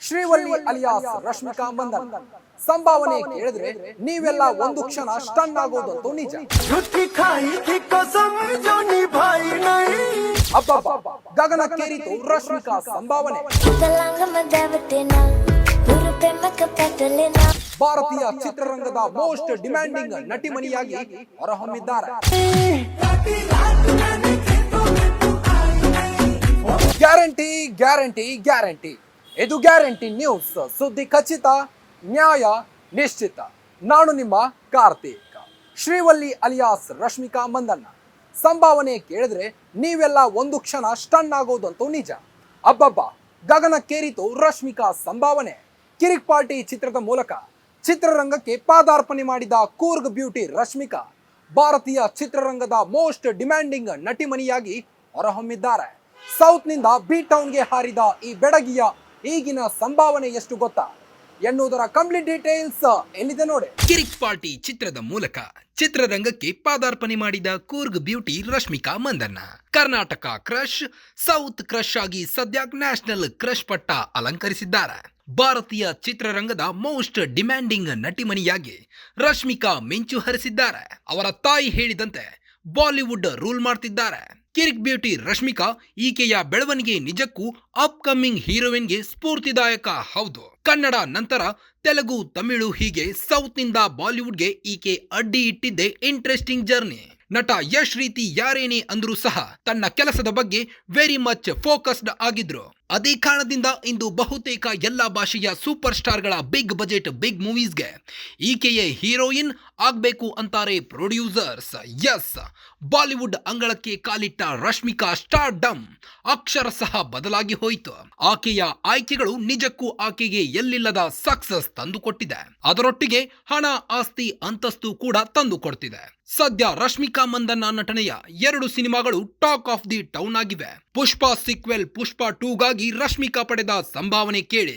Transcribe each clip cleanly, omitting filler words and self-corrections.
Srivalli alias Rashmika ಮಂದನ್ ಸಂಭಾವನೆ ಕೇಳಿದ್ರೆ ನೀವೆಲ್ಲ ಒಂದು ಕ್ಷಣ ಸ್ಟನ್ ಆಗೋದಂತೂ ನಿಜ. ಅಬ್ಬಬ್ಬ ಗಗನಕ್ಕೇರಿತು ರಶ್ಮಿಕಾ ಸಂಭಾವನೆ. ಭಾರತೀಯ ಚಿತ್ರರಂಗದ ಮೋಸ್ಟ್ ಡಿಮ್ಯಾಂಡಿಂಗ್ ನಟಿಮಣಿಯಾಗಿ ಹೊರಹೊಮ್ಮಿದ್ದಾರೆ. ಗ್ಯಾರಂಟಿ ಗ್ಯಾರಂಟಿ ಗ್ಯಾರಂಟಿ, ಇದು ಗ್ಯಾರಂಟಿ ನ್ಯೂಸ್. ಸುದ್ದಿ ಖಚಿತ, ನ್ಯಾಯ ನಿಶ್ಚಿತ. ನಾನು ನಿಮ್ಮ ಕಾರ್ತಿಕ್. ಶ್ರೀವಳ್ಳಿ ಅಲಿಯಾಸ್ ರಶ್ಮಿಕಾ ಮಂದನ್ನ ಸಂಭಾವನೆ ಕೇಳಿದ್ರೆ ನೀವೆಲ್ಲ ಒಂದು ಕ್ಷಣ ಸ್ಟನ್ ಆಗೋದಂತೂ ನಿಜ. ಅಬ್ಬಬ್ಬ ಗಗನಕ್ಕೇರಿತು ರಶ್ಮಿಕಾ ಸಂಭಾವನೆ. ಕಿರಿಕ್ ಪಾರ್ಟಿ ಚಿತ್ರದ ಮೂಲಕ ಚಿತ್ರರಂಗಕ್ಕೆ ಪಾದಾರ್ಪಣೆ ಮಾಡಿದ ಕೂರ್ಗ್ ಬ್ಯೂಟಿ ರಶ್ಮಿಕಾ ಭಾರತೀಯ ಚಿತ್ರರಂಗದ ಮೋಸ್ಟ್ ಡಿಮ್ಯಾಂಡಿಂಗ್ ನಟಿಮಣಿಯಾಗಿ ಹೊರಹೊಮ್ಮಿದ್ದಾರೆ. ಸೌತ್ನಿಂದ ಬಿ ಟೌನ್ಗೆ ಹಾರಿದ ಈ ಬೆಡಗಿಯ ಈಗಿನ ಸಂಭಾವನೆ ಎಷ್ಟು ಗೊತ್ತಾ ಎನ್ನುವುದರ ಕಂಪ್ಲೀಟ್ ಡೀಟೇಲ್ಸ್ ಎಲ್ಲಿದೆ ನೋಡಿ. ಕಿರಿಕ್ ಪಾರ್ಟಿ ಚಿತ್ರದ ಮೂಲಕ ಚಿತ್ರರಂಗಕ್ಕೆ ಪಾದಾರ್ಪಣೆ ಮಾಡಿದ Coorg beauty Rashmika Mandanna Karnataka crush, south crush ಆಗಿ ಸದ್ಯ ನ್ಯಾಷನಲ್ ಕ್ರಶ್ ಪಟ್ಟ ಅಲಂಕರಿಸಿದ್ದಾರೆ. ಭಾರತೀಯ ಚಿತ್ರರಂಗದ ಮೋಸ್ಟ್ ಡಿಮ್ಯಾಂಡಿಂಗ್ ನಟಿಮಣಿಯಾಗಿ ರಶ್ಮಿಕಾ ಮಿಂಚು ಹರಿಸಿದ್ದಾರೆ. ಅವರ ತಾಯಿ ಹೇಳಿದಂತೆ ಬಾಲಿವುಡ್ ರೂಲ್ ಮಾಡ್ತಿದ್ದಾರೆ. ಕಿರಿಕ್ ಬ್ಯೂಟಿ ರಶ್ಮಿಕಾ ಈಕೆಯ ಬೆಳವಣಿಗೆ ನಿಜಕ್ಕೂ ಅಪ್ಕಮಿಂಗ್ ಹೀರೋಯಿನ್ಗೆ ಸ್ಫೂರ್ತಿದಾಯಕ. ಹೌದು, ಕನ್ನಡ ನಂತರ ತೆಲುಗು, ತಮಿಳು ಹೀಗೆ ಸೌತ್ನಿಂದ ಬಾಲಿವುಡ್ಗೆ ಈಕೆ ಅಡ್ಡಿ ಇಟ್ಟಿದ್ದೇ ಇಂಟ್ರೆಸ್ಟಿಂಗ್ ಜರ್ನಿ. ನಟ ಯಶ್ ರೀತಿ ಯಾರೇನೇ ಅಂದ್ರೂ ಸಹ ತನ್ನ ಕೆಲಸದ ಬಗ್ಗೆ ವೆರಿ ಮಚ್ ಫೋಕಸ್ಡ್ ಆಗಿದ್ರು. ಅದೇ ಕಾರಣದಿಂದ ಇಂದು ಬಹುತೇಕ ಎಲ್ಲ ಭಾಷೆಯ ಸೂಪರ್ ಸ್ಟಾರ್ಗಳ ಬಿಗ್ ಬಜೆಟ್ ಬಿಗ್ ಮೂವೀಸ್ಗೆ ಈಕೆಯೇ ಹೀರೋಯಿನ್ ಆಗ್ಬೇಕು ಅಂತಾರೆ ಪ್ರೊಡ್ಯೂಸರ್ಸ್. ಎಸ್, ಬಾಲಿವುಡ್ ಅಂಗಳಕ್ಕೆ ಕಾಲಿಟ್ಟ ರಶ್ಮಿಕಾ ಸ್ಟಾರ್ ಡಮ್ ಅಕ್ಷರಶಃ ಬದಲಾಗಿ ಹೋಯಿತು. ಆಕೆಯ ಆಯ್ಕೆಗಳು ನಿಜಕ್ಕೂ ಆಕೆಗೆ ಎಲ್ಲಿಲ್ಲದ ಸಕ್ಸಸ್ ತಂದುಕೊಟ್ಟಿದೆ. ಅದರೊಟ್ಟಿಗೆ ಹಣ, ಆಸ್ತಿ, ಅಂತಸ್ತು ಕೂಡ ತಂದುಕೊಡ್ತಿದೆ. ಸದ್ಯ ರಶ್ಮಿಕಾ ಮಂದನ್ನ ನಟನೆಯ 2 ಸಿನಿಮಾಗಳು ಟಾಕ್ ಆಫ್ ದಿ ಟೌನ್ ಆಗಿವೆ. ಪುಷ್ಪ ಸೀಕ್ವೆಲ್ ಪುಷ್ಪ 2ಗಾಗಿ ರಶ್ಮಿಕಾ ಪಡೆದ ಸಂಭಾವನೆ ಕೇಳಿ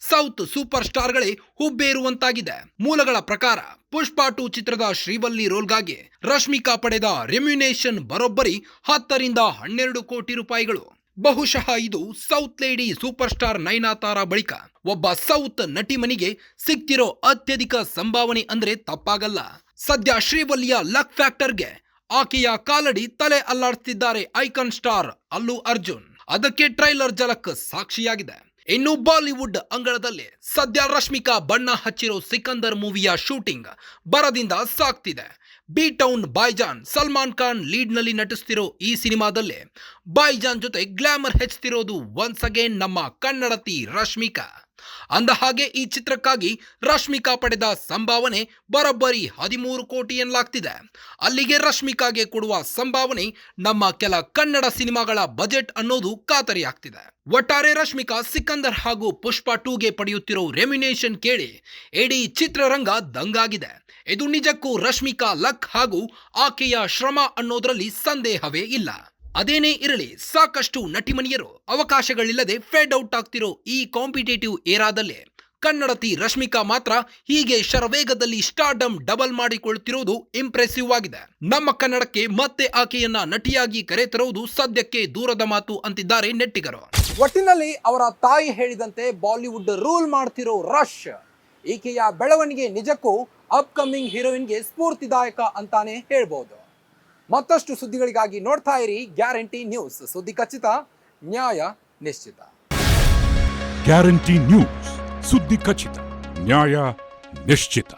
ಸೌತ್ ಸೂಪರ್ ಸ್ಟಾರ್ಗಳೇ ಹುಬ್ಬೇರುವಂತಾಗಿದೆ. ಮೂಲಗಳ ಪ್ರಕಾರ ಪುಷ್ಪ 2 ಚಿತ್ರದ ಶ್ರೀವಳ್ಳಿ ರೋಲ್ಗಾಗಿ ರಶ್ಮಿಕಾ ಪಡೆದ ರೆಮ್ಯುನೇಷನ್ ಬರೋಬ್ಬರಿ 10 ರಿಂದ 12 ಕೋಟಿ ರೂಪಾಯಿಗಳು. ಬಹುಶಃ ಇದು south lady super star Nayanthara ಬಳಿಕ ಒಬ್ಬ ಸೌತ್ ನಟಿಮನಿಗೆ ಸಿಕ್ತಿರೋ ಅತ್ಯಧಿಕ ಸಂಭಾವನೆ ಅಂದ್ರೆ ತಪ್ಪಾಗಲ್ಲ. ಸದ್ಯ ಶ್ರೀವಳ್ಳಿಯ ಲಕ್ ಫ್ಯಾಕ್ಟರ್ಗೆ ಆಕೆಯ ಕಾಲಡಿ ತಲೆ ಅಲ್ಲಾಡ್ತಿದ್ದಾರೆ ಐಕಾನ್ ಸ್ಟಾರ್ ಅಲ್ಲು ಅರ್ಜುನ್. ಅದಕ್ಕೆ ಟ್ರೈಲರ್ ಝಲಕ್ ಸಾಕ್ಷಿಯಾಗಿದೆ. ಇನ್ನು ಬಾಲಿವುಡ್ ಅಂಗಳದಲ್ಲಿ ಸದ್ಯ ರಶ್ಮಿಕಾ ಬಣ್ಣ ಹಚ್ಚಿರೋ ಸಿಕಂದರ್ ಮೂವಿಯ ಶೂಟಿಂಗ್ ಬರದಿಂದ ಸಾಗ್ತಿದೆ. B town Bhaijaan Salman Khan lead ನಲ್ಲಿ ನಟಿಸ್ತಿರೋ ಈ ಸಿನಿಮಾದಲ್ಲಿ ಬಾಯ್ಜಾನ್ ಜೊತೆ ಗ್ಲಾಮರ್ ಹೆಚ್ಚುತ್ತಿರೋದು ಒನ್ಸ್ ಅಗೇನ್ ನಮ್ಮ ಕನ್ನಡತಿ ರಶ್ಮಿಕಾ. ಅಂದ ಹಾಗೆ ಈ ಚಿತ್ರಕ್ಕಾಗಿ ರಶ್ಮಿಕಾ ಪಡೆದ ಸಂಭಾವನೆ ಬರೋಬ್ಬರಿ 13 ಕೋಟಿ ಎನ್ನಲಾಗ್ತಿದೆ. ಅಲ್ಲಿಗೆ ರಶ್ಮಿಕಾಗೆ ಕೊಡುವ ಸಂಭಾವನೆ ನಮ್ಮ ಕೆಲ ಕನ್ನಡ ಸಿನಿಮಾಗಳ ಬಜೆಟ್ ಅನ್ನೋದು ಖಾತರಿಯಾಗ್ತಿದೆ. ಒಟ್ಟಾರೆ ರಶ್ಮಿಕಾ ಸಿಕಂದರ್ ಹಾಗೂ ಪುಷ್ಪ 2ಗೆ ಪಡೆಯುತ್ತಿರೋ ರೆಮ್ಯುನೇಷನ್ ಕೇಳಿ ಇಡೀ ಚಿತ್ರರಂಗ ದಂಗಾಗಿದೆ. ಇದು ನಿಜಕ್ಕೂ ರಶ್ಮಿಕಾ ಲಕ್ ಹಾಗೂ ಆಕೆಯ ಶ್ರಮ ಅನ್ನೋದ್ರಲ್ಲಿ ಸಂದೇಹವೇ ಇಲ್ಲ. ಅದೇನೇ ಇರಲಿ, ಸಾಕಷ್ಟು ನಟಿಮಣಿಯರು ಅವಕಾಶಗಳಿಲ್ಲದೆ ಫೇಡ್ ಔಟ್ ಆಗ್ತಿರೋ ಈ ಕಾಂಪಿಟೇಟಿವ್ ಏರಾದಲ್ಲಿ ಕನ್ನಡತಿ ರಶ್ಮಿಕಾ ಮಾತ್ರ ಹೀಗೆ ಶರವೇಗದಲ್ಲಿ ಸ್ಟಾರ್ಡಮ್ ಡಬಲ್ ಮಾಡಿಕೊಳ್ಳುತ್ತಿರುವುದು ಇಂಪ್ರೆಸಿವ್ ಆಗಿದೆ. ನಮ್ಮ ಕನ್ನಡಕ್ಕೆ ಮತ್ತೆ ಆಕೆಯನ್ನ ನಟಿಯಾಗಿ ಕರೆತರುವುದು ಸದ್ಯಕ್ಕೆ ದೂರದ ಮಾತು ಅಂತಿದ್ದಾರೆ ನೆಟ್ಟಿಗರು. ಒಟ್ಟಿನಲ್ಲಿ ಅವರ ತಾಯಿ ಹೇಳಿದಂತೆ ಬಾಲಿವುಡ್ ರೂಲ್ ಮಾಡ್ತಿರೋ ರಶ್ ಈಕೆಯ ಬೆಳವಣಿಗೆ ನಿಜಕ್ಕೂ ಅಪ್ಕಮಿಂಗ್ ಹೀರೋಯಿನ್ಗೆ ಸ್ಫೂರ್ತಿದಾಯಕ ಅಂತಾನೆ ಹೇಳ್ಬೋದು. ಮತ್ತಷ್ಟು ಸುದ್ದಿಗಳಿಗಾಗಿ ನೋಡ್ತಾ ಇರಿ ಗ್ಯಾರಂಟಿ ನ್ಯೂಸ್. ಸುದ್ದಿ ಖಚಿತ, ನ್ಯಾಯ ನಿಶ್ಚಿತ. ಗ್ಯಾರಂಟಿ ನ್ಯೂಸ್, ಸುದ್ದಿ ಖಚಿತ, ನ್ಯಾಯ ನಿಶ್ಚಿತ.